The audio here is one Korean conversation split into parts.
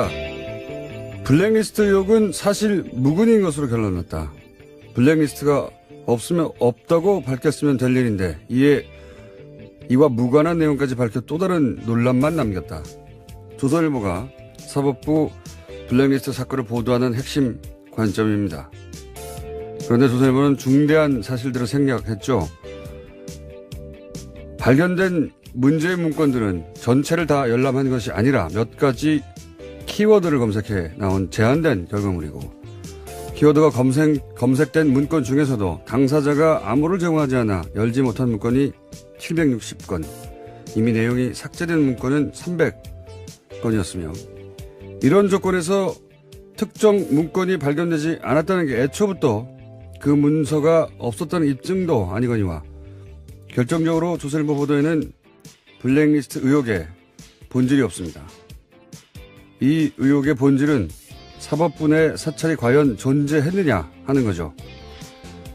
이겁니다. 블랙리스트 의혹은 사실 무근인 것으로 결론났다. 블랙리스트가 없으면 없다고 밝혔으면 될 일인데 이와 무관한 내용까지 밝혀 또 다른 논란만 남겼다. 조선일보가 사법부 블랙리스트 사건을 보도하는 핵심 관점입니다. 그런데 조선일보는 중대한 사실들을 생략했죠. 발견된 문제의 문건들은 전체를 다 열람한 것이 아니라 몇 가지 키워드를 검색해 나온 제한된 결과물이고, 키워드가 검색된 문건 중에서도 당사자가 암호를 제공하지 않아 열지 못한 문건이 760건, 이미 내용이 삭제된 문건은 300건이었으며, 이런 조건에서 특정 문건이 발견되지 않았다는 게 애초부터 그 문서가 없었다는 입증도 아니거니와, 결정적으로 조선일보 보도에는 블랙리스트 의혹의 본질이 없습니다. 이 의혹의 본질은 사법부 내 사찰이 과연 존재했느냐 하는 거죠.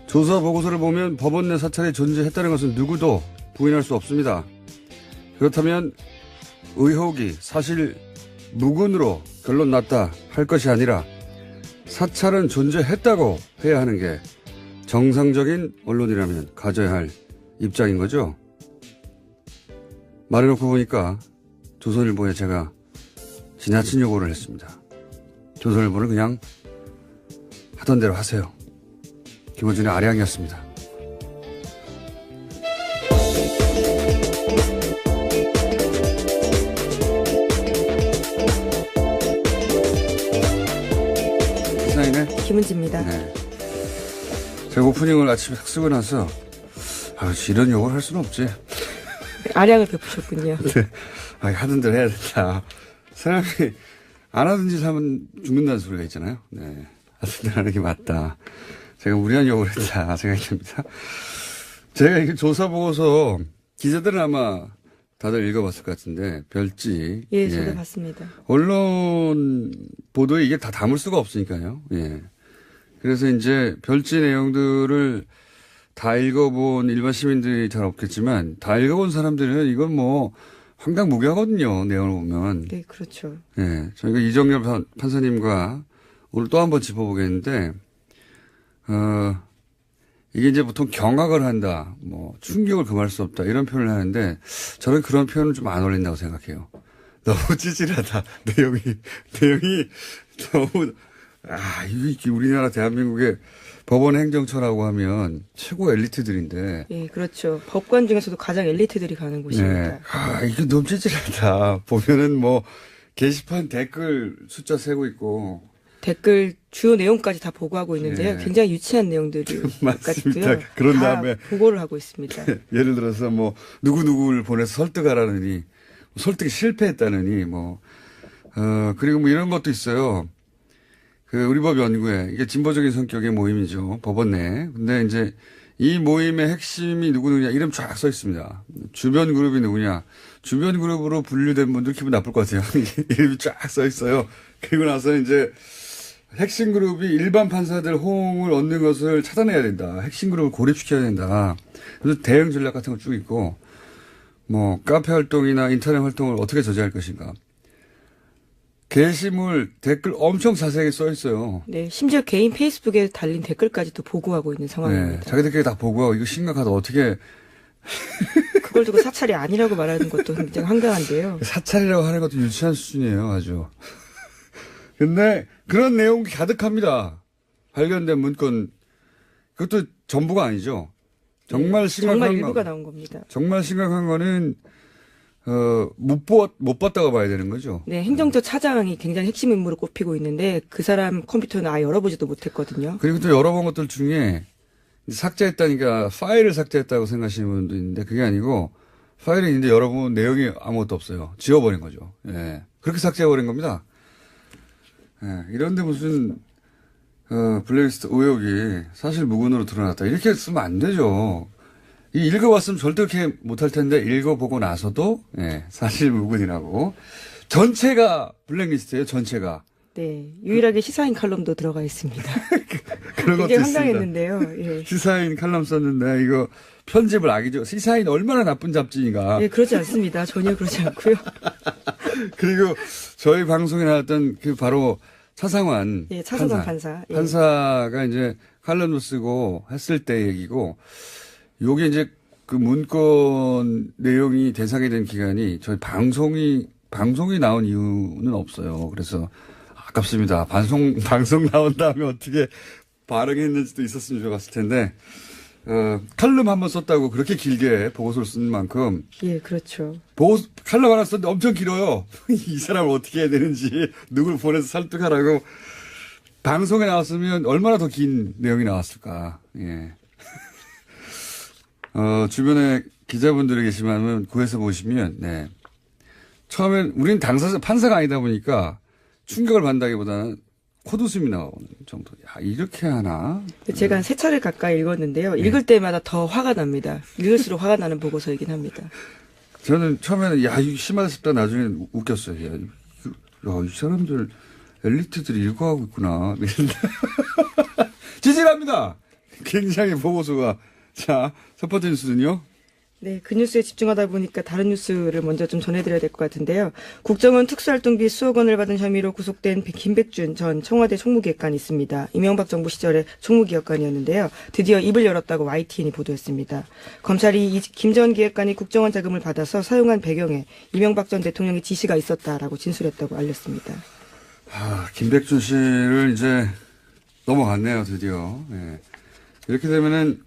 조사 보고서를 보면 법원 내 사찰이 존재했다는 것은 누구도 부인할 수 없습니다. 그렇다면 의혹이 사실 무근으로 결론 났다 할 것이 아니라 사찰은 존재했다고 해야 하는 게 정상적인 언론이라면 가져야 할 입장인 거죠. 말해놓고 보니까 조선일보에 제가 지나친 요구를 했습니다. 조선일보는 그냥 하던 대로 하세요. 김어준의 아량이었습니다. 시사인의 김은지입니다. 네. 제가 오프닝을 아침에 딱 쓰고 나서 이런 욕을 할 수는 없지. 아량을 베푸셨군요. 네. 하던 대로 해야 된다. 사람이 안 하던 짓 하면 죽는다는 소리가 있잖아요. 네. 하던 대로 하는 게 맞다. 제가 무리한 욕을 했다 생각이 듭니다. 제가 이게 조사 보고서 기자들은 아마 다들 읽어봤을 것 같은데, 별지. 예, 저도 봤습니다. 언론 보도에 이게 다 담을 수가 없으니까요. 예. 그래서 이제 별지 내용들을 다 읽어본 일반 시민들이 잘 없겠지만, 다 읽어본 사람들은 이건 뭐 황당무계하거든요. 내용을 보면. 네, 그렇죠. 예. 저희가 이정렬 판사님과 오늘 또 한 번 짚어보겠는데, 이게 이제 보통 경악을 한다, 뭐 충격을 금할 수 없다 이런 표현을 하는데, 저는 그런 표현은 좀 안 어울린다고 생각해요. 너무 찌질하다. 내용이 너무, 이게 우리나라 대한민국의 법원 행정처라고 하면 최고 엘리트들인데. 예, 그렇죠. 법관 중에서도 가장 엘리트들이 가는 곳입니다. 네. 이게 너무 찌질하다. 보면은 뭐 게시판 댓글 숫자 세고 있고. 댓글 주요 내용까지 다 보고하고 있는데요. 네. 굉장히 유치한 내용들이 맞습니다. 그런 다음에 보고를 하고 있습니다. 예를 들어서 뭐 누구누구를 보내서 설득하라느니, 설득이 실패했다느니, 그리고 뭐 이런 것도 있어요. 우리 법 연구회, 이게 진보적인 성격의 모임이죠. 법원 내. 근데 이제 이 모임의 핵심이 누구냐, 이름 쫙 써 있습니다. 주변 그룹이 누구냐. 주변 그룹으로 분류된 분들 기분 나쁠 것 같아요. 이름이 쫙 써 있어요. 그리고 나서 이제 핵심 그룹이 일반 판사들 호응을 얻는 것을 차단해야 된다. 핵심 그룹을 고립시켜야 된다. 그래서 대응 전략 같은 거 쭉 있고, 뭐 카페 활동이나 인터넷 활동을 어떻게 저지할 것인가. 게시물 댓글 엄청 자세하게 써 있어요. 네, 심지어 개인 페이스북에 달린 댓글까지도 보고하고 있는 상황입니다. 네, 자기들끼리 다 보고하고 이거 심각하다. 어떻게 그걸 두고 사찰이 아니라고 말하는 것도 굉장히 황당한데요. 사찰이라고 하는 것도 유치한 수준이에요, 아주. 근데 그런 내용이 가득합니다. 발견된 문건. 그것도 전부가 아니죠. 정말 심각한 정말 일부가 나온 겁니다. 정말 심각한 거는 못 봤다고 봐야 되는 거죠. 네, 행정처 차장이 굉장히 핵심 인물을 꼽히고 있는데 그 사람 컴퓨터는 아예 열어보지도 못했거든요. 그리고 또 열어본 것들 중에 삭제했다니까 파일을 삭제했다고 생각하시는 분도 있는데, 그게 아니고 파일이 있는데 열어보면 내용이 아무것도 없어요. 지워버린 거죠. 예. 그렇게 삭제해버린 겁니다. 예. 이런데 무슨 블랙리스트 의혹이 사실 무근으로 드러났다, 이렇게 쓰면 안 되죠. 읽어봤으면 절대 그렇게 못할 텐데, 읽어보고 나서도 사실 무근이라고. 전체가 블랙리스트예요. 전체가. 네, 유일하게 시사인 칼럼도 들어가 있습니다. 그런 것도 굉장히 있습니다. 황당했는데요. 예. 시사인 칼럼 썼는데 이거 편집을 악의적, 시사인 얼마나 나쁜 잡지인가. 예, 그렇지 않습니다. 전혀 그렇지 않고요. 그리고 저희 방송에 나왔던 그 바로 차상환. 예, 차상환 판사. 예. 판사가 이제 칼럼을 쓰고 했을 때 얘기고, 요게 이제 그 문건 내용이 대상이 된 기간이 저희 방송이 나온 이유는 없어요. 그래서 아깝습니다. 방송 나온 다음에 어떻게 반응했는지도 있었으면 좋았을 텐데, 칼럼 한 번 썼다고 그렇게 길게 보고서를 쓴 만큼. 예, 그렇죠. 칼럼 하나 썼는데 엄청 길어요. 이 사람을 어떻게 해야 되는지, 누굴 보내서 설득하라고. 방송에 나왔으면 얼마나 더 긴 내용이 나왔을까. 예. 주변에 기자분들이 계시면 구해서 보시면, 네. 처음엔 우린 판사가 아니다 보니까 충격을 받는다기보다는 코웃음이 나오는 정도. 야, 이렇게 하나? 제가 한 3차례 가까이 읽었는데요. 읽을 때마다 더 화가 납니다. 읽을수록 화가 나는 보고서이긴 합니다. 저는 처음에는 야, 이거 심하다 싶다 나중에 웃겼어요. 야, 이 사람들 엘리트들이 읽어가고 있구나. 지질합니다. 굉장히 보고서가. 자, 첫 번째 뉴스는요. 네, 그 뉴스에 집중하다 보니까 다른 뉴스를 먼저 좀 전해드려야 될 것 같은데요. 국정원 특수활동비 수억 원을 받은 혐의로 구속된 김백준 전 청와대 총무기획관이 있습니다. 이명박 정부 시절에 총무기획관이었는데요. 드디어 입을 열었다고 YTN이 보도했습니다. 검찰이 김 전 기획관이 국정원 자금을 받아서 사용한 배경에 이명박 전 대통령의 지시가 있었다라고 진술했다고 알렸습니다. 김백준 씨를 이제 넘어갔네요, 드디어. 예. 이렇게 되면은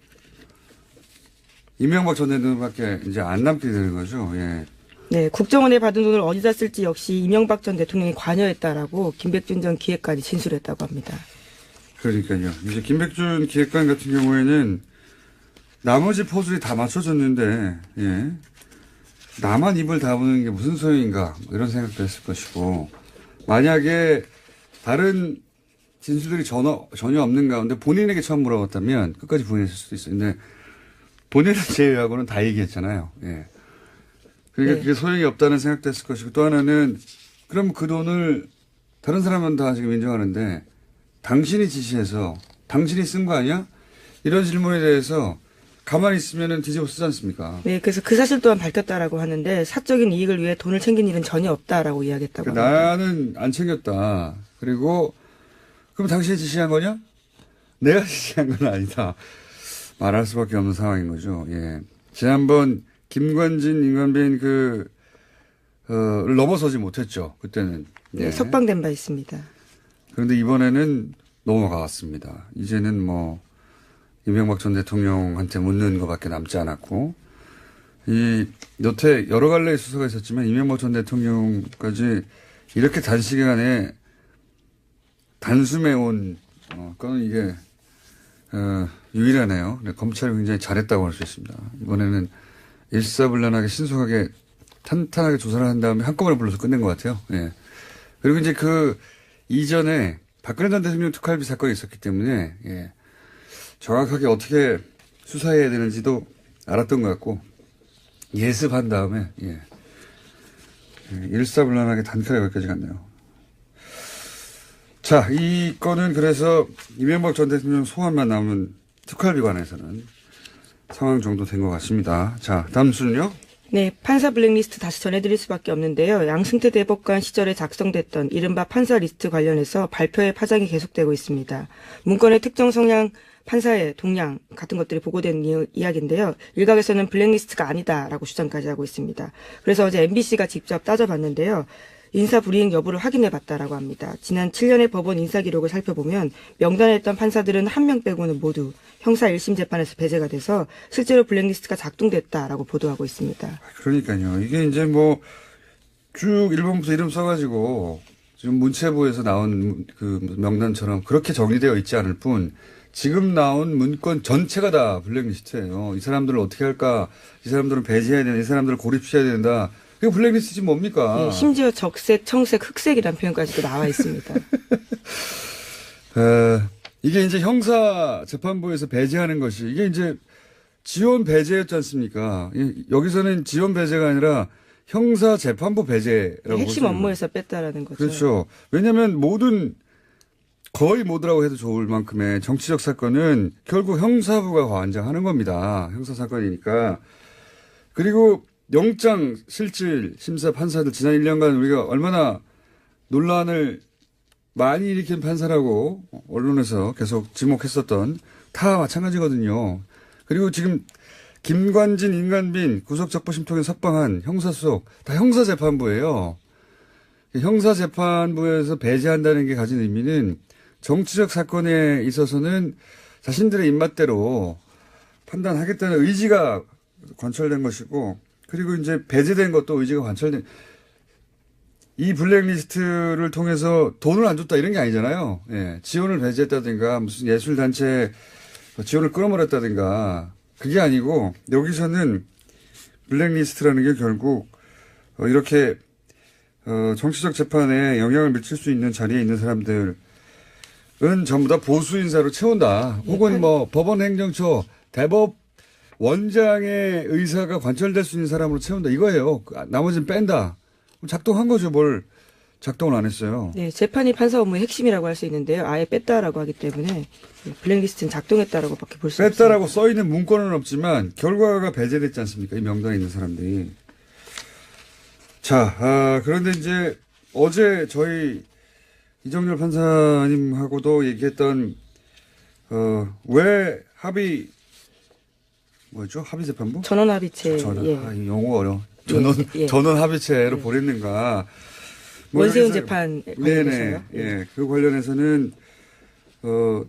이명박 전 대통령밖에 이제 안 남게 되는 거죠. 예. 네, 국정원에 받은 돈을 어디다 쓸지 역시 이명박 전 대통령이 관여했다라고 김백준 전 기획관이 진술했다고 합니다. 그러니까요. 이제 김백준 기획관 같은 경우에는 나머지 포즈에 다 맞춰줬는데, 예. 나만 입을 다무는 게 무슨 소용인가, 뭐 이런 생각도 했을 것이고, 만약에 다른 진술들이 전혀 없는 가운데 본인에게 처음 물어봤다면 끝까지 부인했을 수도 있어요. 근데 본인을 제외하고는 다 얘기했잖아요. 예. 그러니까 네. 그게 소용이 없다는 생각도 했을 것이고, 또 하나는 그럼 그 돈을 다른 사람은 다 지금 인정하는데 당신이 지시해서 당신이 쓴 거 아니야? 이런 질문에 대해서 가만히 있으면은 뒤집어 쓰지 않습니까? 네, 그래서 그 사실 또한 밝혔다라고 하는데 사적인 이익을 위해 돈을 챙긴 일은 전혀 없다라고 이야기했다고 합니다. 나는 안 챙겼다. 그리고 그럼 당신이 지시한 거냐? 내가 지시한 건 아니다. 말할 수밖에 없는 상황인 거죠. 예. 지난번 김관진, 임관빈 를 넘어서지 못했죠. 그때는. 예. 네, 석방된 바 있습니다. 그런데 이번에는 넘어갔습니다. 이제는 뭐 이명박 전 대통령한테 묻는 것밖에 남지 않았고, 여태 여러 갈래의 수사가 있었지만 이명박 전 대통령까지 이렇게 단시간에 단숨에 그건 이게 유일하네요. 검찰이 굉장히 잘했다고 할 수 있습니다. 이번에는 일사불란하게 신속하게 탄탄하게 조사를 한 다음에 한꺼번에 불러서 끝낸 것 같아요. 예. 그리고 이제 그 이전에 박근혜 전 대통령 특활비 사건이 있었기 때문에, 예. 정확하게 어떻게 수사해야 되는지도 알았던 것 같고, 예습한 다음에, 예. 일사불란하게 단칼에 여기까지 갔네요. 자, 이 건은 그래서 이명박 전 대통령 소환만 남은 특활비 관해서는 상황 정도 된 것 같습니다. 자, 다음 순요. 네, 판사 블랙리스트 다시 전해드릴 수밖에 없는데요. 양승태 대법관 시절에 작성됐던 이른바 판사 리스트 관련해서 발표의 파장이 계속되고 있습니다. 문건의 특정 성향 판사의 동향 같은 것들이 보고된 이야기인데요. 일각에서는 블랙리스트가 아니다라고 주장까지 하고 있습니다. 그래서 어제 MBC가 직접 따져봤는데요. 인사 불이행 여부를 확인해봤다라고 합니다. 지난 7년의 법원 인사 기록을 살펴보면 명단에 있던 판사들은 한 명 빼고는 모두 형사 1심 재판에서 배제가 돼서 실제로 블랙리스트가 작동됐다라고 보도하고 있습니다. 그러니까요. 이게 이제 뭐 쭉 1번부터 이름 써가지고 지금 문체부에서 나온 그 명단처럼 그렇게 정리되어 있지 않을 뿐 지금 나온 문건 전체가 다 블랙리스트예요. 이 사람들을 어떻게 할까? 이 사람들은 배제해야 된다. 이 사람들을 고립시켜야 된다. 그게 블랙리스트지 뭡니까? 네, 심지어 적색, 청색, 흑색이라는 표현까지도 나와 있습니다. 이게 이제 형사 재판부에서 배제하는 것이 이게 이제 지원 배제였지 않습니까? 여기서는 지원 배제가 아니라 형사 재판부 배제라고 핵심 업무에서 뺐다라는 거죠. 그렇죠. 왜냐하면 모든 거의 모두라고 해도 좋을 만큼의 정치적 사건은 결국 형사부가 관장하는 겁니다. 형사사건이니까. 그리고 영장 실질 심사 판사들 지난 1년간 우리가 얼마나 논란을 많이 일으킨 판사라고 언론에서 계속 지목했었던 다 마찬가지거든요. 그리고 지금 김관진, 임관빈 구속적부심통에 석방한 형사수석 다 형사재판부예요. 형사재판부에서 배제한다는 게 가진 의미는 정치적 사건에 있어서는 자신들의 입맛대로 판단하겠다는 의지가 관철된 것이고, 그리고 이제 배제된 것도 의지가 관철된, 이 블랙리스트를 통해서 돈을 안 줬다 이런 게 아니잖아요. 예, 지원을 배제했다든가 무슨 예술단체 지원을 끊어버렸다든가 그게 아니고, 여기서는 블랙리스트라는 게 결국 이렇게 정치적 재판에 영향을 미칠 수 있는 자리에 있는 사람들은 전부 다 보수 인사로 채운다. 혹은 뭐 법원 행정처 대법 원장의 의사가 관철될 수 있는 사람으로 채운다. 이거예요. 나머지는 뺀다. 작동한 거죠. 뭘 작동을 안 했어요. 네, 재판이 판사 업무의 핵심이라고 할 수 있는데요. 아예 뺐다라고 하기 때문에 블랙리스트는 작동했다라고밖에 볼 수 없습니다. 뺐다라고 써 있는 문건은 없지만 결과가 배제됐지 않습니까? 이 명단에 있는 사람들이. 자, 그런데 이제 어제 저희 이정열 판사님하고도 얘기했던 왜 합의 뭐였죠? 합의재판부? 전원합의체. 전원. 예. 이 용어 어려워. 예. 전원 합의체로 보냈는가? 뭐 원세훈 여기서- 재판 네네. 관련해서요. 예. 그 관련해서는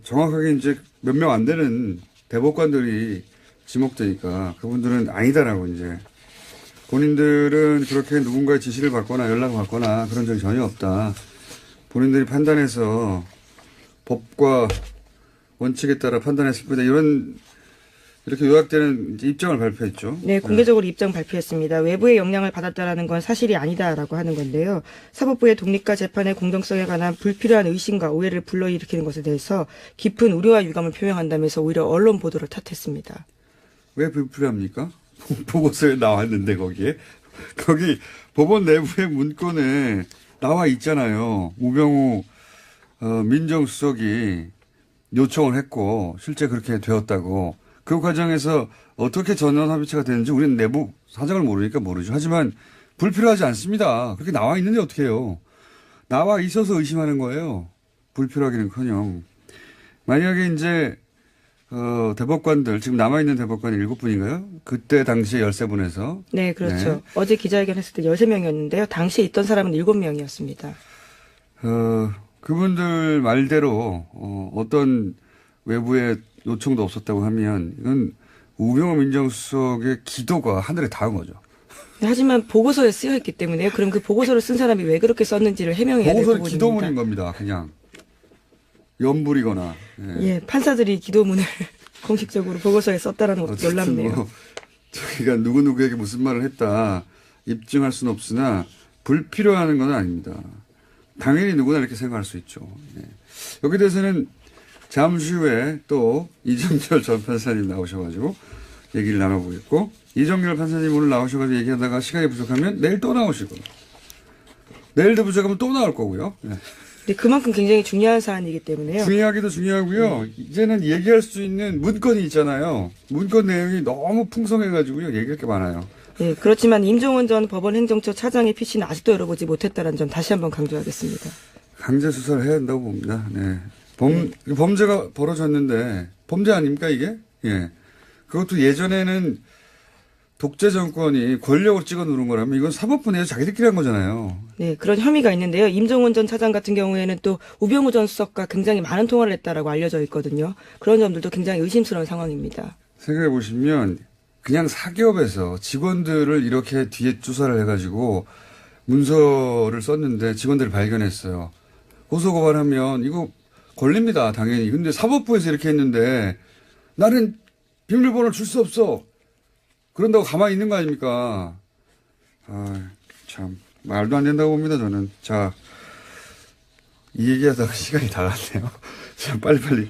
정확하게 이제 몇 명 안 되는 대법관들이 지목되니까 그분들은 아니다라고 이제 본인들은 그렇게 누군가의 지시를 받거나 연락을 받거나 그런 적이 전혀 없다. 본인들이 판단해서 법과 원칙에 따라 판단했을 뿐이다. 이렇게 요약되는 입장을 발표했죠. 네, 공개적으로 입장 발표했습니다. 외부의 영향을 받았다라는 건 사실이 아니다라고 하는 건데요. 사법부의 독립과 재판의 공정성에 관한 불필요한 의심과 오해를 불러일으키는 것에 대해서 깊은 우려와 유감을 표명한다면서 오히려 언론 보도를 탓했습니다. 왜 불필요합니까? 보고서에 나왔는데 거기 법원 내부의 문건에 나와 있잖아요. 우병우 민정수석이 요청을 했고 실제 그렇게 되었다고. 그 과정에서 어떻게 전원합의체가 되는지 우리는 내부 사정을 모르니까 모르죠. 하지만 불필요하지 않습니다. 그렇게 나와 있는데 어떻게 해요. 나와 있어서 의심하는 거예요. 불필요하기는커녕. 만약에 이제 대법관들 지금 남아있는 대법관이 7분인가요? 그때 당시에 13분에서. 네, 그렇죠. 네. 어제 기자회견 했을 때 13명이었는데요. 당시에 있던 사람은 7명이었습니다. 그분들 말대로 어떤 외부의 요청도 없었다고 하면 이건 우병우 민정수석의 기도가 하늘에 닿은 거죠. 하지만 보고서에 쓰여 있기 때문에요. 그럼 그 보고서를 쓴 사람이 왜 그렇게 썼는지를 해명해야 될 보고서는 부분입니다. 기도문인 겁니다. 그냥 연불이거나. 예. 예, 판사들이 기도문을 공식적으로 보고서에 썼다라는 것도 어쨌든 놀랍네요. 뭐 저희가 누구누구에게 무슨 말을 했다 입증할 수는 없으나 불필요한 건 아닙니다. 당연히 누구나 이렇게 생각할 수 있죠. 예. 여기에 대해서는 잠시 후에 또 이정열 전 판사님 나오셔가지고 얘기를 나눠보겠고, 이정열 판사님 오늘 나오셔가지고 얘기하다가 시간이 부족하면 내일 또 나오시고, 내일도 부족하면 또 나올 거고요. 예. 근데 그만큼 굉장히 중요한 사안이기 때문에요. 중요하기도 중요하고요. 이제는 얘기할 수 있는 문건이 있잖아요. 문건 내용이 너무 풍성해가지고요. 얘기할 게 많아요. 예, 그렇지만 임종원 전 법원 행정처 차장의 PC는 아직도 열어보지 못했다는 점 다시 한번 강조하겠습니다. 강제 수사를 해야 한다고 봅니다. 네. 범죄가 벌어졌는데 범죄 아닙니까 이게? 예. 그것도 예전에는 독재 정권이 권력을 찍어 누른 거라면 이건 사법부 내에서 자기들끼리 한 거잖아요. 네, 그런 혐의가 있는데요. 임종원 전 차장 같은 경우에는 또 우병우 전 수석과 굉장히 많은 통화를 했다라고 알려져 있거든요. 그런 점들도 굉장히 의심스러운 상황입니다. 생각해 보시면 그냥 사기업에서 직원들을 이렇게 뒤에 조사를 해가지고 문서를 썼는데 직원들을 발견했어요. 고소고발하면 이거 걸립니다, 당연히. 근데 사법부에서 이렇게 했는데 나는 비밀번호를 줄 수 없어. 그런다고 가만히 있는 거 아닙니까? 아, 참 말도 안 된다고 봅니다, 저는. 자, 이 얘기하다가 시간이 다 갔네요. 자, 빨리빨리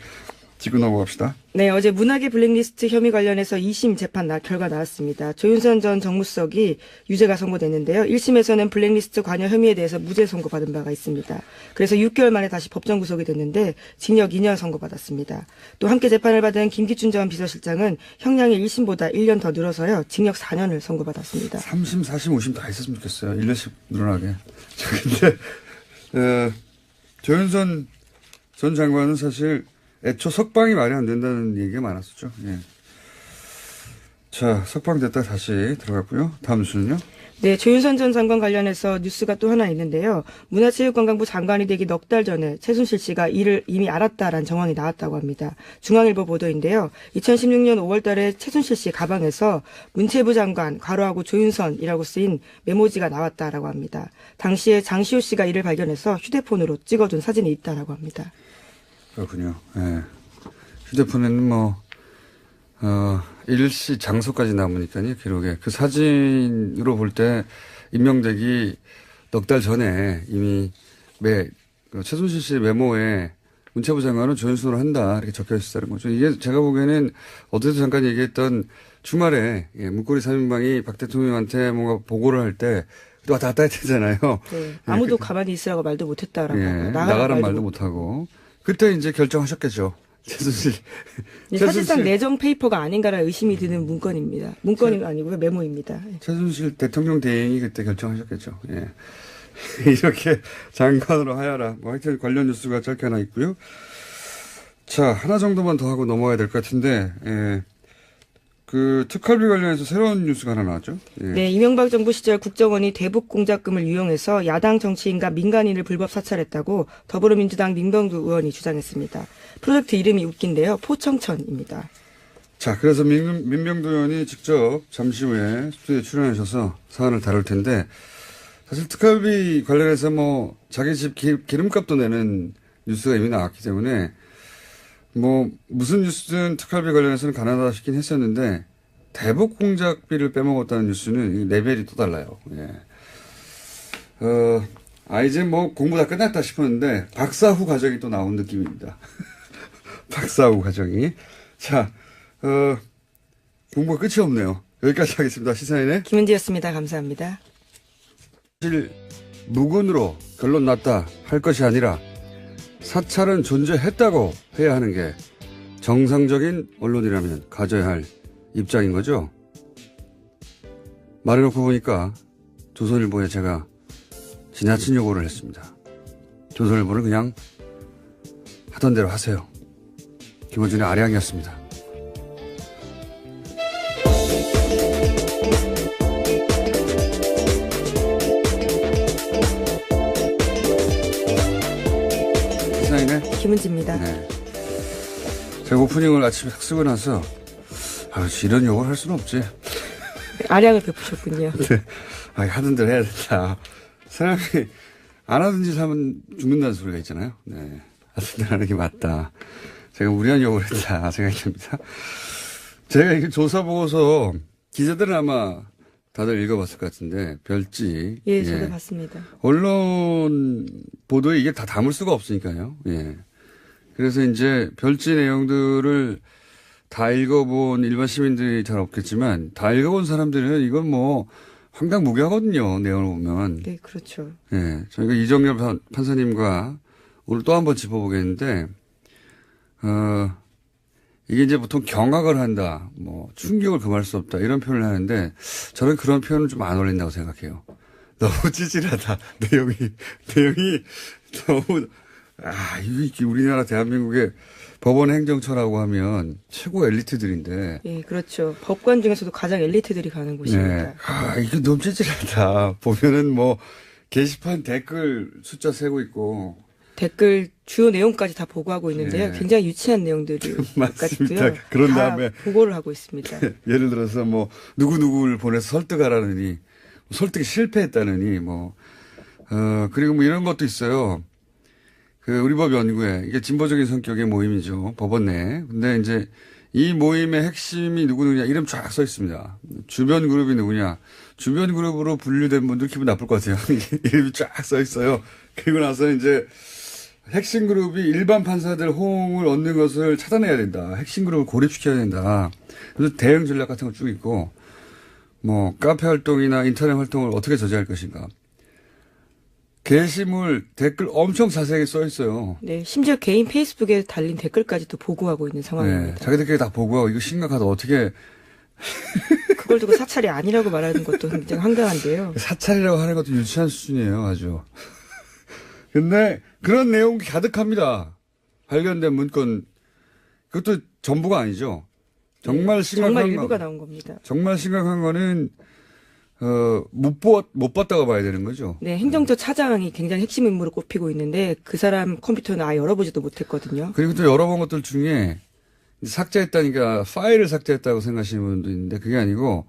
짚고 넘어갑시다. 네, 어제 문학의 블랙리스트 혐의 관련해서 2심 재판 결과 나왔습니다. 조윤선 전 정무수석이 유죄가 선고됐는데요. 1심에서는 블랙리스트 관여 혐의에 대해서 무죄 선고받은 바가 있습니다. 그래서 6개월 만에 다시 법정 구속이 됐는데 징역 2년 선고받았습니다. 또 함께 재판을 받은 김기춘 전 비서실장은 형량이 1심보다 1년 더 늘어서요. 징역 4년을 선고받았습니다. 3심, 4심, 5심 다 있었으면 좋겠어요. 1년씩 늘어나게. 근데 조윤선 전 장관은 사실 애초 석방이 말이 안 된다는 얘기가 많았었죠. 예. 자, 석방됐다 다시 들어갔고요. 다음 뉴스는요. 네, 조윤선 전 장관 관련해서 뉴스가 또 하나 있는데요. 문화체육관광부 장관이 되기 넉 달 전에 최순실 씨가 이를 이미 알았다라는 정황이 나왔다고 합니다. 중앙일보 보도인데요. 2016년 5월 달에 최순실 씨 가방에서 문체부 장관, 괄호하고 조윤선이라고 쓰인 메모지가 나왔다라고 합니다. 당시에 장시호 씨가 이를 발견해서 휴대폰으로 찍어둔 사진이 있다라고 합니다. 그렇군요. 예. 휴대폰에는 일시 장소까지 남으니까요, 기록에. 그 사진으로 볼 때 임명되기 넉 달 전에 이미 최순실 씨의 메모에 문체부 장관은 조윤선으로 한다. 이렇게 적혀 있었다는 거죠. 이게 제가 보기에는 어제도 잠깐 얘기했던 주말에 문고리 3인방이 박 대통령한테 뭔가 보고를 할 때 왔다 갔다 했잖아요. 네. 아무도 가만히 있으라고 말도 못했다라고. 나가란 말도 못하고. 그때 이제 결정하셨겠죠. 최순실. 사실상 내정 페이퍼가 아닌가라는 의심이 드는 문건입니다. 문건이 아니고요. 메모입니다. 최순실 대통령 대행이 그때 결정하셨겠죠. 예. 이렇게 장관으로 하여라. 하여튼 관련 뉴스가 짧게 하나 있고요. 자, 하나 정도만 더 하고 넘어가야 될 것 같은데, 예. 그 특활비 관련해서 새로운 뉴스가 하나 나왔죠. 예. 네, 이명박 정부 시절 국정원이 대북 공작금을 유용해서 야당 정치인과 민간인을 불법 사찰했다고 더불어민주당 민병두 의원이 주장했습니다. 프로젝트 이름이 웃긴데요. 포청천입니다. 자, 그래서 민병두 의원이 직접 잠시 후에 스튜디오에 출연하셔서 사안을 다룰 텐데, 사실 특활비 관련해서 자기 집 기름값도 내는 뉴스가 이미 나왔기 때문에 무슨 뉴스든 특활비 관련해서는 가난하다 싶긴 했었는데, 대북 공작비를 빼먹었다는 뉴스는 레벨이 또 달라요. 예. 이제 공부 다 끝났다 싶었는데, 박사 후 과정이 또 나온 느낌입니다. 박사 후 과정이. 자, 공부가 끝이 없네요. 여기까지 하겠습니다. 시사인의 김은지였습니다. 감사합니다. 사실, 무근으로 결론 났다 할 것이 아니라, 사찰은 존재했다고 해야 하는 게 정상적인 언론이라면 가져야 할 입장인 거죠. 말해놓고 보니까 조선일보에 제가 지나친 요구를 했습니다. 조선일보는 그냥 하던 대로 하세요. 김어준의 아량이었습니다. 김은지입니다. 네. 제가 오프닝을 아침에 딱 쓰고 나서 이런 욕을 할 수는 없지. 아량을 베푸셨군요. 네. 하던 대로 해야 된다. 사람이 안 하던 짓 하면 죽는다는 소리가 있잖아요. 네. 하던 대로 하는 게 맞다. 제가 무리한 욕을 했다 생각이 듭니다. 제가 이게 조사 보고서 기자들은 아마 다들 읽어봤을 것 같은데 별지. 예, 저도 봤습니다. 언론 보도에 이게 다 담을 수가 없으니까요. 예. 그래서 이제 별지 내용들을 다 읽어본 일반 시민들이 잘 없겠지만 다 읽어본 사람들은 이건 황당무계하거든요. 내용을 보면. 네, 그렇죠. 예. 저희가 이정렬 판사님과 오늘 또 한 번 짚어보겠는데, 이게 이제 보통 경악을 한다, 충격을 금할 수 없다, 이런 표현을 하는데, 저는 그런 표현은 좀 안 어울린다고 생각해요. 너무 찌질하다. 내용이 너무, 이게 우리나라 대한민국의 법원 행정처라고 하면 최고 엘리트들인데. 예, 그렇죠. 법관 중에서도 가장 엘리트들이 가는 곳입니다. 네. 이게 너무 찌질하다. 보면은 게시판 댓글 숫자 세고 있고. 댓글 주요 내용까지 다 보고하고 있는데요. 네. 굉장히 유치한 내용들이 맞습니다. 그런 다음에 보고를 하고 있습니다. 예를 들어서 누구누구를 보내서 설득하라느니 설득이 실패했다느니 그리고 이런 것도 있어요. 우리 법 연구회 이게 진보적인 성격의 모임이죠. 법원 내에. 근데 이제 이 모임의 핵심이 누구냐 이름 쫙 써 있습니다. 주변 그룹이 누구냐. 주변 그룹으로 분류된 분들 기분 나쁠 것 같아요. 이름이 쫙 써 있어요. 그리고 나서 이제 핵심 그룹이 일반 판사들 호응을 얻는 것을 차단해야 된다. 핵심 그룹을 고립시켜야 된다. 그래서 대응 전략 같은 거 쭉 있고, 뭐, 카페 활동이나 인터넷 활동을 어떻게 저지할 것인가. 게시물, 댓글 엄청 자세하게 써 있어요. 네, 심지어 개인 페이스북에 달린 댓글까지도 보고하고 있는 상황입니다. 네, 자기들끼리 다 보고하고, 이거 심각하다. 어떻게, 그걸 두고 사찰이 아니라고 말하는 것도 굉장히 황당한데요. 사찰이라고 하는 것도 유치한 수준이에요, 아주. 근데 그런 내용이 가득합니다. 발견된 문건. 그것도 전부가 아니죠. 정말 심각한 정말 일부가 나온 겁니다. 정말 심각한 거는 못 봤다고 봐야 되는 거죠. 네, 행정처 차장이 굉장히 핵심 인물로 꼽히고 있는데 그 사람 컴퓨터는 아예 열어보지도 못했거든요. 그리고 또 열어본 것들 중에 삭제했다니까 파일을 삭제했다고 생각하시는 분도 있는데 그게 아니고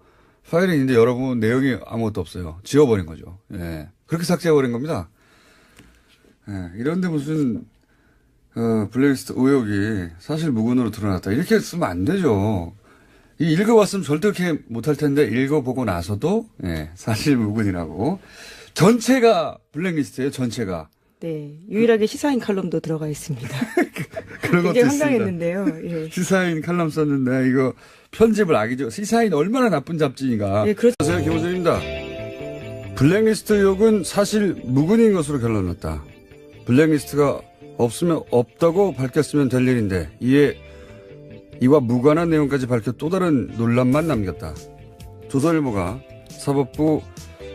파일이 있는데 열어보면 내용이 아무것도 없어요. 지워버린 거죠. 예. 그렇게 삭제해버린 겁니다. 예. 이런데 무슨 블랙리스트 의혹이 사실 무근으로 드러났다. 이렇게 쓰면 안 되죠. 이 읽어봤으면 절대 그렇게 못할 텐데 읽어보고 나서도 예, 사실 무근이라고. 전체가 블랙리스트예요. 전체가. 네, 유일하게 시사인 칼럼도 들어가 있습니다. 그런 것도 굉장히 있습니다. 황당했는데요. 예. 시사인 칼럼 썼는데 이거 편집을 악이죠. 시사인 얼마나 나쁜 잡지인가. 네, 그렇죠. 안녕하세요. 김호준입니다. 블랙리스트 의혹은 사실 무근인 것으로 결론났다. 블랙리스트가 없으면 없다고 밝혔으면 될 일인데 이와 무관한 내용까지 밝혀 또 다른 논란만 남겼다. 조선일보가 사법부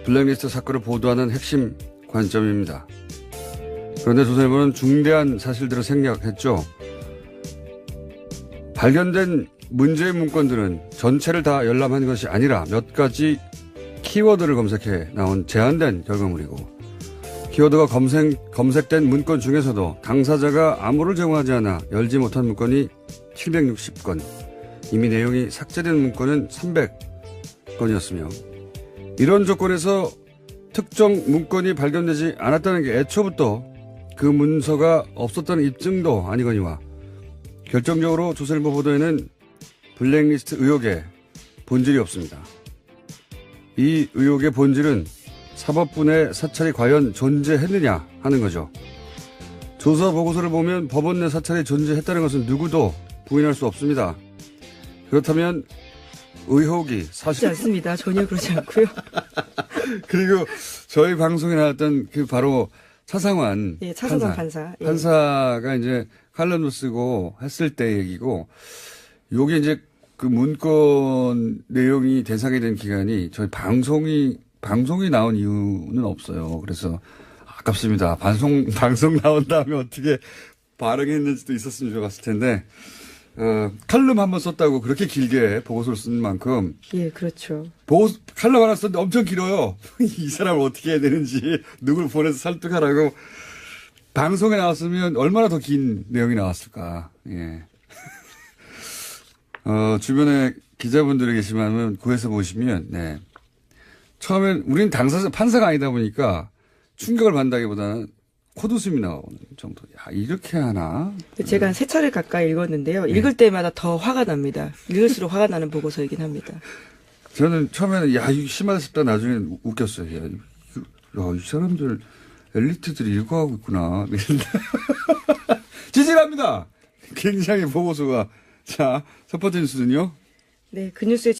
블랙리스트 사건을 보도하는 핵심 관점입니다. 그런데 조선일보는 중대한 사실들을 생략했죠. 발견된 문제의 문건들은 전체를 다 열람한 것이 아니라 몇 가지 키워드를 검색해 나온 제한된 결과물이고 키워드가 검색된 문건 중에서도 당사자가 암호를 제공하지 않아 열지 못한 문건이 760건, 이미 내용이 삭제된 문건은 300건이었으며 이런 조건에서 특정 문건이 발견되지 않았다는 게 애초부터 그 문서가 없었다는 입증도 아니거니와 결정적으로 조선일보 보도에는 블랙리스트 의혹에 본질이 없습니다. 이 의혹의 본질은 사법부 내 사찰이 과연 존재했느냐 하는 거죠. 조사 보고서를 보면 법원 내 사찰이 존재했다는 것은 누구도 부인할 수 없습니다. 그렇다면 의혹이 사실 그렇지 않습니다. 전혀 그렇지 않고요. 그리고 저희 방송에 나왔던 그 바로 차상환 예, 차상환 판사. 예. 판사가 이제 칼럼을 쓰고 했을 때 얘기고 요게 이제 그 문건 내용이 대상이 된 기간이 저희 방송이 나온 이유는 없어요. 그래서 아깝습니다. 방송 나온 다음에 어떻게 반응했는지도 있었으면 좋았을 텐데, 칼럼 한번 썼다고 그렇게 길게 보고서를 쓴 만큼. 예, 그렇죠. 칼럼 하나 썼는데 엄청 길어요. 이 사람을 어떻게 해야 되는지, 누굴 보내서 설득하라고. 방송에 나왔으면 얼마나 더 긴 내용이 나왔을까. 예. 주변에 기자분들이 계시면 구해서 보시면, 네. 처음엔 우리는 판사가 아니다 보니까 충격을 받는다기보다는 코웃음이 나오는 정도. 야, 이렇게 하나? 제가 3차례 가까이 읽었는데요. 읽을 때마다 더 화가 납니다. 읽을수록 화가 나는 보고서이긴 합니다. 저는 처음에는 야, 이거 심하다 싶다 나중에 웃겼어요. 야, 이 사람들 엘리트들이 이거 하고 있구나. 지질합니다. 굉장히 보고서가. 자, 첫 번째 뉴스는요. 네, 그 뉴스에